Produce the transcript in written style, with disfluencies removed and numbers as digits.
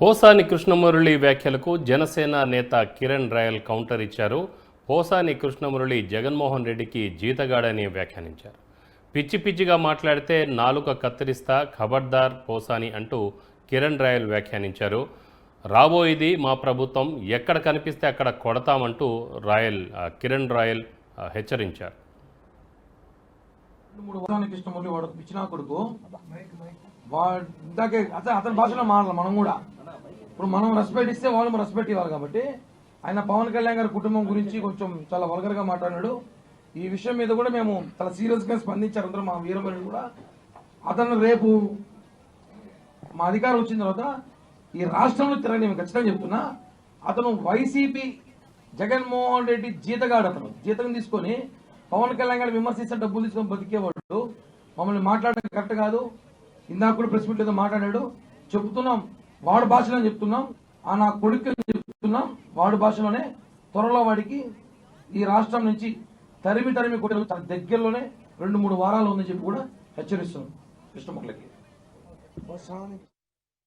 పోసాని కృష్ణమురళి వ్యాఖ్యలకు జనసేన నేత Kiran royal counter ఇచ్చారు. పోసాని కృష్ణమురళి జగన్మోహన్ రెడ్డికి జీతగాడని వ్యాఖ్యానించారు. పిచ్చి పిచ్చిగా మాట్లాడితే నాలుక కత్తిరిస్తా, ఖబర్దార్ పోసాని అంటూ కిరణ్ రాయల్ వ్యాఖ్యానించారు. రాబోయేది మా ప్రభుత్వం, ఎక్కడ కనిపిస్తే అక్కడ కొడతామంటూ కిరణ్ రాయల్ హెచ్చరించారు. అతని భాషలో మాట్లాడాలి. మనం కూడా ఇప్పుడు మనం రెస్పెక్ట్ ఇస్తే వాళ్ళు రెస్పెక్ట్ ఇవ్వాలి. కాబట్టి ఆయన పవన్ కళ్యాణ్ గారి కుటుంబం గురించి కొంచెం చాలా వల్గర్గా మాట్లాడాడు. ఈ విషయం మీద కూడా మేము చాలా సీరియస్గా స్పందించారు అందరూ. మా వీరమణి కూడా అతను రేపు మా అధికారం వచ్చిన తర్వాత ఈ రాష్ట్రంలో తిరగని ఖచ్చితంగా చెప్తున్నా. అతను వైసీపీ జగన్మోహన్ రెడ్డి జీతగాడు. అతను జీతం తీసుకొని పవన్ కళ్యాణ్ గారిని విమర్శిస్తే డబ్బులు తీసుకొని బతికేవాడు. మమ్మల్ని మాట్లాడడం కరెక్ట్ కాదు. ఇందాక కూడా ప్రెస్ మీట్ ఏదో మాట్లాడాడు. చెప్తున్నాం వాడి భాషలో చెప్తున్నాం, నా కొడుకు చెప్తున్నాం వాడి భాషలోనే. త్వరలో వాడికి ఈ రాష్ట్రం నుంచి తరిమి కొట్టిన చాలా దగ్గరలోనే 2-3 వారాలు ఉందని చెప్పి కూడా హెచ్చరిస్తున్నాం కృష్ణమురళికి.